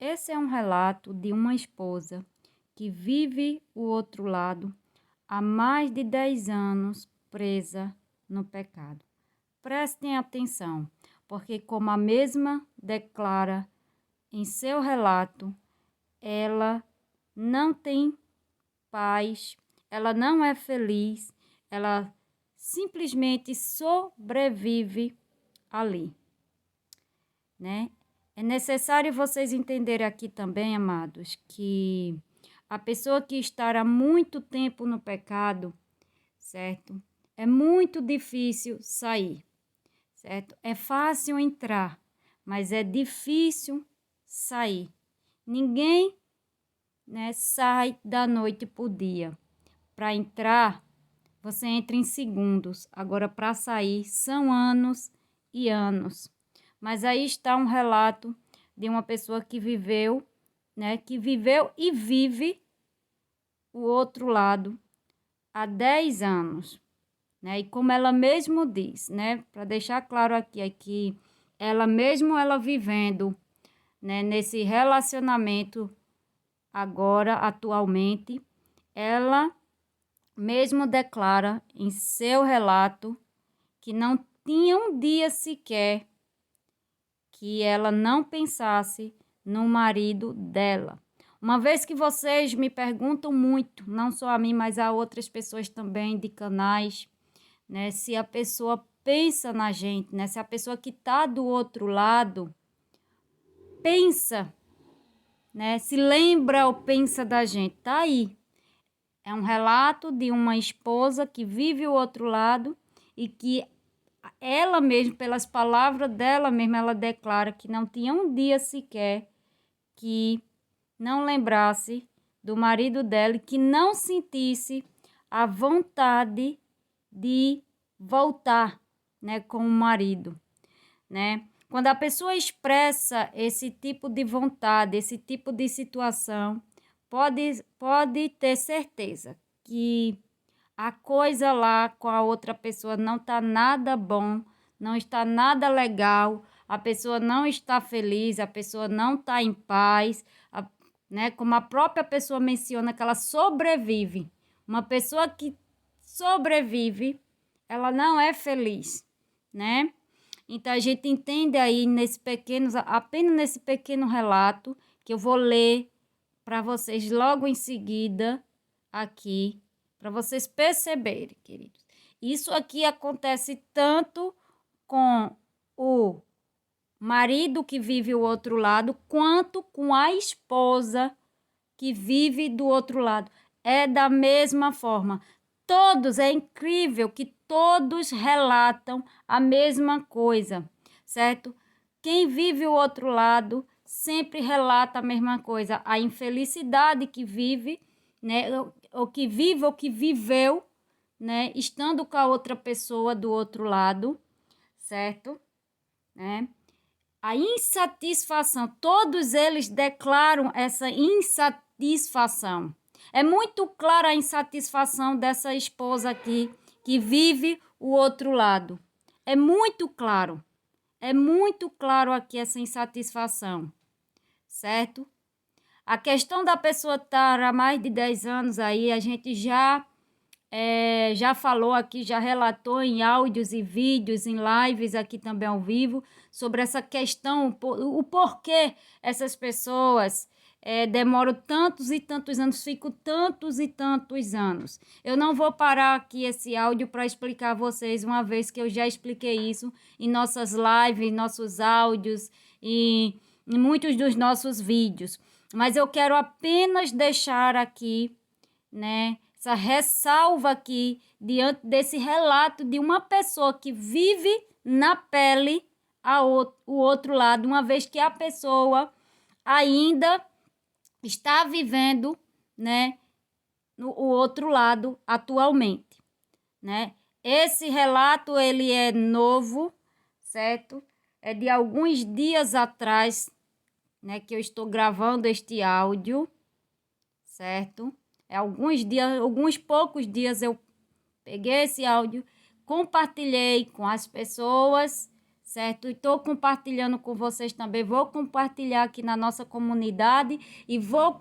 Esse é um relato de uma esposa que vive o outro lado há mais de 10 anos presa no pecado. Prestem atenção, porque como a mesma declara em seu relato, ela não tem paz, ela não é feliz, ela simplesmente sobrevive ali, né? É necessário vocês entenderem aqui também, amados, que a pessoa que está há muito tempo no pecado, certo? É muito difícil sair, certo? É fácil entrar, mas é difícil sair. Ninguém, né, sai da noite para o dia. Para entrar, você entra em segundos. Agora, para sair, são anos e anos. Mas aí está um relato de uma pessoa que viveu, né, que viveu e vive o outro lado há 10 anos, né? E como ela mesmo diz, né, para deixar claro aqui, ela vivendo, né, nesse relacionamento agora, atualmente, ela mesmo declara em seu relato que não tinha um dia sequer que ela não pensasse no marido dela. Uma vez que vocês me perguntam muito, não só a mim, mas a outras pessoas também de canais, né, se a pessoa pensa na gente, né, se a pessoa que está do outro lado pensa, né, se lembra ou pensa da gente, tá aí. É um relato de uma esposa que vive o outro lado e que ela mesma, pelas palavras dela mesma, ela declara que não tinha um dia sequer que não lembrasse do marido dela e que não sentisse a vontade de voltar, né, com o marido, né? Quando a pessoa expressa esse tipo de vontade, esse tipo de situação, pode ter certeza que a coisa lá com a outra pessoa não está nada bom, não está nada legal, a pessoa não está feliz, a pessoa não está em paz, né? Como a própria pessoa menciona que ela sobrevive. Uma pessoa que sobrevive, ela não é feliz, né? Então a gente entende aí apenas nesse pequeno relato que eu vou ler para vocês logo em seguida aqui, para vocês perceberem, queridos. Isso aqui acontece tanto com o marido que vive o outro lado, quanto com a esposa que vive do outro lado. É da mesma forma. Todos, é incrível que todos relatam a mesma coisa, certo? Quem vive o outro lado sempre relata a mesma coisa, a infelicidade que vive, né? Ou que vive ou que viveu, né? Estando com a outra pessoa do outro lado, certo? Né? A insatisfação, todos eles declaram essa insatisfação. É muito clara a insatisfação dessa esposa aqui, que vive o outro lado. É muito claro aqui essa insatisfação, certo? A questão da pessoa estar há mais de 10 anos aí, a gente já falou aqui, já relatou em áudios e vídeos, em lives aqui também ao vivo, sobre essa questão, o porquê essas pessoas demoram tantos e tantos anos, ficam tantos e tantos anos. Eu não vou parar aqui esse áudio para explicar a vocês, uma vez que eu já expliquei isso em nossas lives, em nossos áudios e em muitos dos nossos vídeos. Mas eu quero apenas deixar aqui, né, essa ressalva aqui diante desse relato de uma pessoa que vive na pele o outro lado, uma vez que a pessoa ainda está vivendo, né, o outro lado atualmente, né? Esse relato, ele é novo, certo? É de alguns dias atrás, né, que eu estou gravando este áudio, certo? É alguns poucos dias eu peguei esse áudio, compartilhei com as pessoas, certo? E estou compartilhando com vocês também. Vou compartilhar aqui na nossa comunidade e vou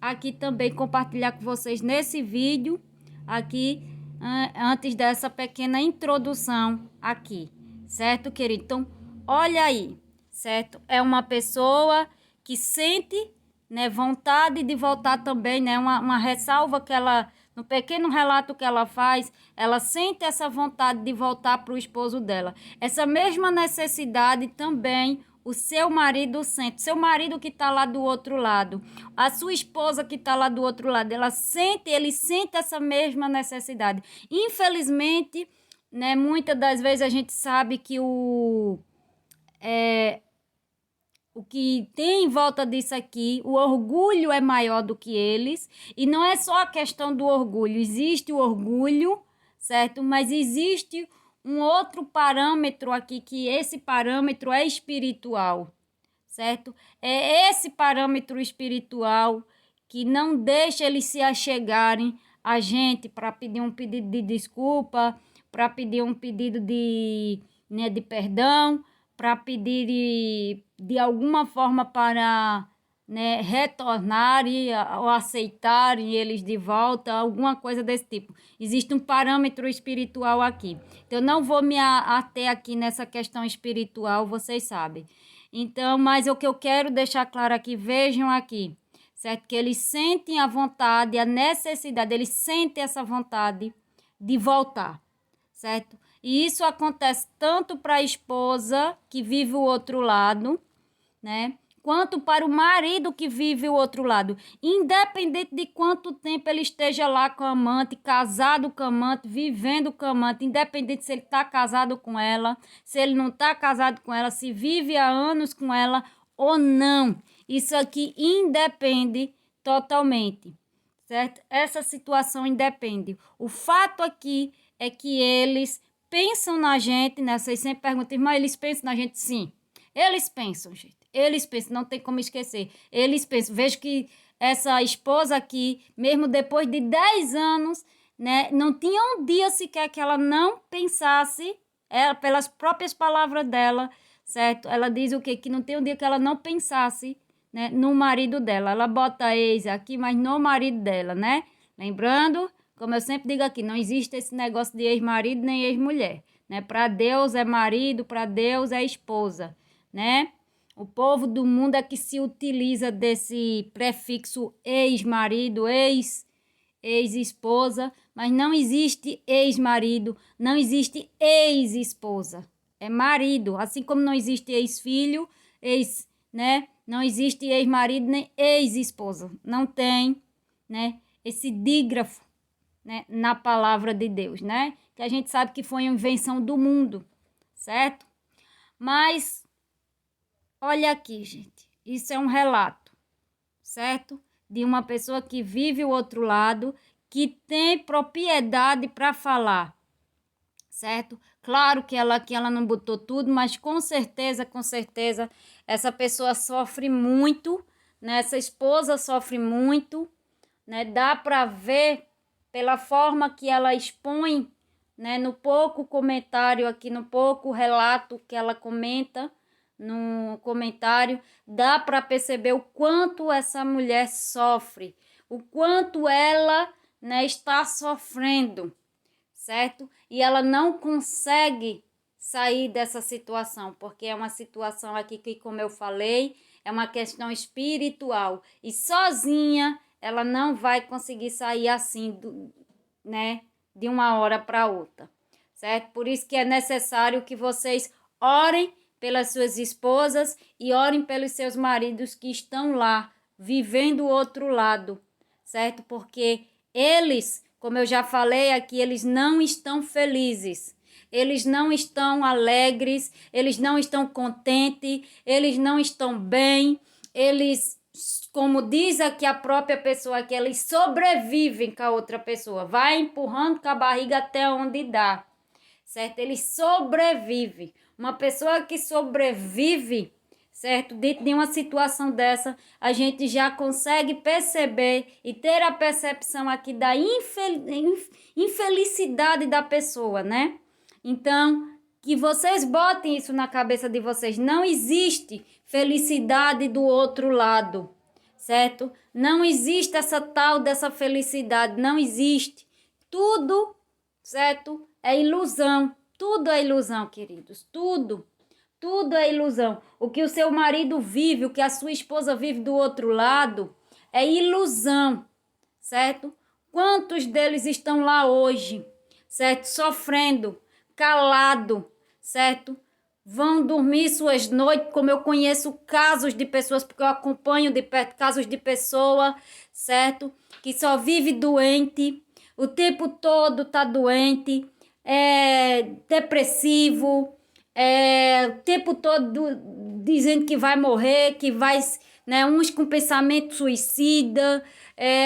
aqui também compartilhar com vocês nesse vídeo aqui, antes dessa pequena introdução aqui, certo, querido? Então, olha aí, certo? É uma pessoa que sente, né, vontade de voltar também, né? Uma ressalva que ela, no pequeno relato que ela faz, ela sente essa vontade de voltar para o esposo dela. Essa mesma necessidade também o seu marido sente, seu marido que está lá do outro lado, a sua esposa que está lá do outro lado, ele sente essa mesma necessidade. Infelizmente, né, muitas das vezes a gente sabe que o que tem em volta disso aqui, o orgulho é maior do que eles, e não é só a questão do orgulho, existe o orgulho, certo? Mas existe um outro parâmetro aqui, que esse parâmetro é espiritual, certo? É esse parâmetro espiritual que não deixa eles se achegarem a gente para pedir um pedido de desculpa, para pedir um pedido de perdão, para pedir de alguma forma para, né, retornarem ou aceitarem eles de volta, alguma coisa desse tipo. Existe um parâmetro espiritual aqui. Então, eu não vou me ater aqui nessa questão espiritual, vocês sabem. Então, mas o que eu quero deixar claro aqui, vejam aqui, certo? Que eles sentem a vontade, a necessidade, eles sentem essa vontade de voltar, certo? E isso acontece tanto para a esposa que vive o outro lado, né? Quanto para o marido que vive o outro lado. Independente de quanto tempo ele esteja lá com a amante, casado com a amante, vivendo com a amante, independente se ele está casado com ela, se ele não está casado com ela, se vive há anos com ela ou não. Isso aqui independe totalmente, certo? Essa situação independe. O fato aqui é que eles pensam na gente, né? Vocês sempre perguntam, mas eles pensam na gente? Sim, eles pensam, gente. Eles pensam, não tem como esquecer. Eles pensam. Vejo que essa esposa aqui, mesmo depois de 10 anos, né, não tinha um dia sequer que ela não pensasse, pelas próprias palavras dela, certo? Ela diz o quê? Que não tem um dia que ela não pensasse, né, no marido dela. Ela bota ex aqui, mas no marido dela, né? Lembrando, como eu sempre digo aqui, não existe esse negócio de ex-marido nem ex-mulher, né? Para Deus é marido, para Deus é esposa, né? O povo do mundo é que se utiliza desse prefixo ex-marido, ex-esposa, mas não existe ex-marido, não existe ex-esposa. É marido, assim como não existe ex-filho, né? Não existe ex-marido nem ex-esposa. Não tem, né, esse dígrafo, né, na palavra de Deus, né? Que a gente sabe que foi uma invenção do mundo, certo? Mas olha aqui, gente, isso é um relato, certo? De uma pessoa que vive o outro lado, que tem propriedade para falar, certo? Claro que ela não botou tudo, mas com certeza, essa pessoa sofre muito, né? Essa esposa sofre muito, né? Dá para ver pela forma que ela expõe, né? No pouco comentário aqui, no pouco relato que ela comenta, no comentário, dá para perceber o quanto essa mulher sofre, o quanto ela, né, está sofrendo, certo? E ela não consegue sair dessa situação, porque é uma situação aqui que, como eu falei, é uma questão espiritual, e sozinha ela não vai conseguir sair assim, né, de uma hora para outra, certo? Por isso que é necessário que vocês orem pelas suas esposas e orem pelos seus maridos que estão lá, vivendo o outro lado, certo? Porque eles, como eu já falei aqui, eles não estão felizes, eles não estão alegres, eles não estão contentes, eles não estão bem, eles como diz aqui a própria pessoa, que eles sobrevivem com a outra pessoa, vai empurrando com a barriga até onde dá, certo? Eles sobrevivem. Uma pessoa que sobrevive, certo? Dentro de uma situação dessa, a gente já consegue perceber e ter a percepção aqui da infelicidade da pessoa, né? Então, que vocês botem isso na cabeça de vocês. Não existe felicidade do outro lado, certo? Não existe essa tal dessa felicidade, não existe. Tudo, certo? É ilusão. Tudo é ilusão, queridos. Tudo é ilusão. O que o seu marido vive, o que a sua esposa vive do outro lado, é ilusão, certo? Quantos deles estão lá hoje, certo? Sofrendo, calado, certo? Vão dormir suas noites, como eu conheço casos de pessoas, porque eu acompanho de perto casos de pessoa, certo? Que só vive doente, o tempo todo tá doente, depressivo, o tempo todo dizendo que vai morrer, que vai, né, uns com pensamento suicida,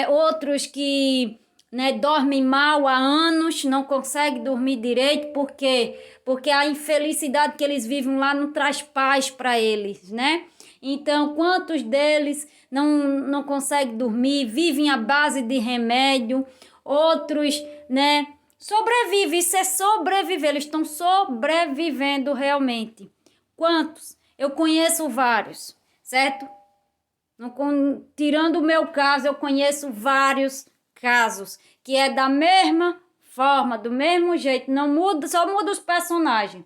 outros que, né, dormem mal há anos, não conseguem dormir direito, porque a infelicidade que eles vivem lá não traz paz para eles, né? Então, quantos deles não conseguem dormir, vivem à base de remédio, outros, né, sobrevivem, isso é sobreviver, eles estão sobrevivendo realmente. Quantos? Eu conheço vários, certo? Tirando o meu caso, eu conheço vários casos, que é da mesma forma, do mesmo jeito, não muda, só muda os personagens,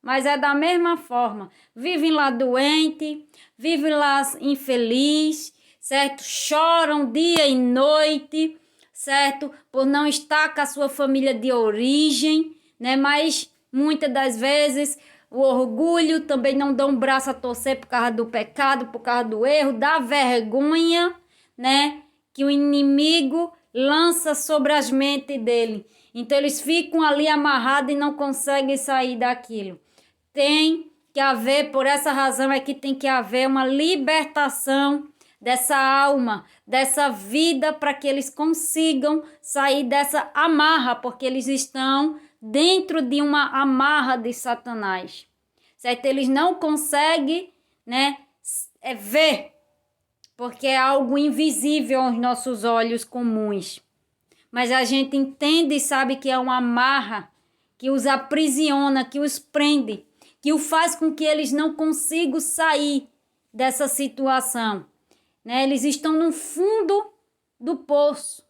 mas é da mesma forma. Vivem lá doente, vivem lá infeliz, certo? Choram dia e noite, certo? Por não estar com a sua família de origem, né? Mas muitas das vezes o orgulho também não dá um braço a torcer por causa do pecado, por causa do erro, da vergonha, né? Que o inimigo lança sobre as mentes dele. Então eles ficam ali amarrados e não conseguem sair daquilo. Tem que haver, por essa razão é que tem que haver uma libertação dessa alma, dessa vida, para que eles consigam sair dessa amarra, porque eles estão dentro de uma amarra de Satanás, certo? Eles não conseguem, né, ver, porque é algo invisível aos nossos olhos comuns. Mas a gente entende e sabe que é uma amarra que os aprisiona, que os prende, que o faz com que eles não consigam sair dessa situação, né? Eles estão no fundo do poço,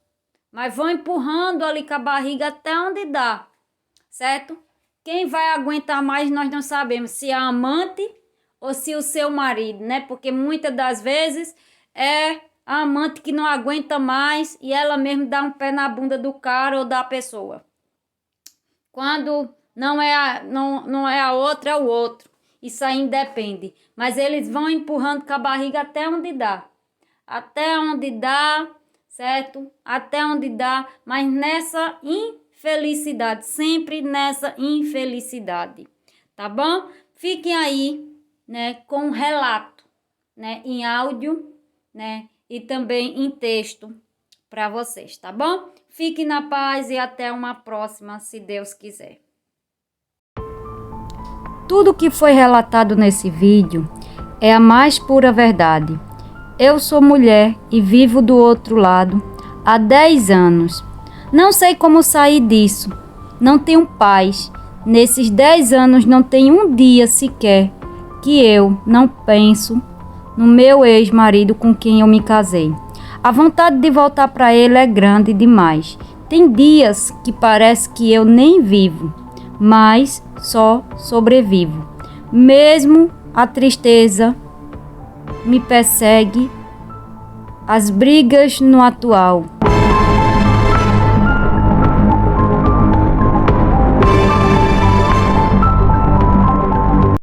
mas vão empurrando ali com a barriga até onde dá, certo? Quem vai aguentar mais nós não sabemos, se é a amante ou se o seu marido, né? Porque muitas das vezes é a amante que não aguenta mais e ela mesmo dá um pé na bunda do cara ou da pessoa. Quando não é a outra, é o outro. Isso aí independe. Mas eles vão empurrando com a barriga até onde dá. Até onde dá, certo? Até onde dá, mas nessa infelicidade, sempre nessa infelicidade, tá bom? Fiquem aí, né, com um relato, né, em áudio, né, e também em texto para vocês, tá bom? Fiquem na paz e até uma próxima, se Deus quiser. Tudo que foi relatado nesse vídeo é a mais pura verdade. Eu sou mulher e vivo do outro lado há 10 anos. Não sei como sair disso. Não tenho paz. Nesses 10 anos não tem um dia sequer que eu não penso no meu ex-marido com quem eu me casei. A vontade de voltar para ele é grande demais. Tem dias que parece que eu nem vivo, mas só sobrevivo. Mesmo a tristeza me persegue, as brigas no atual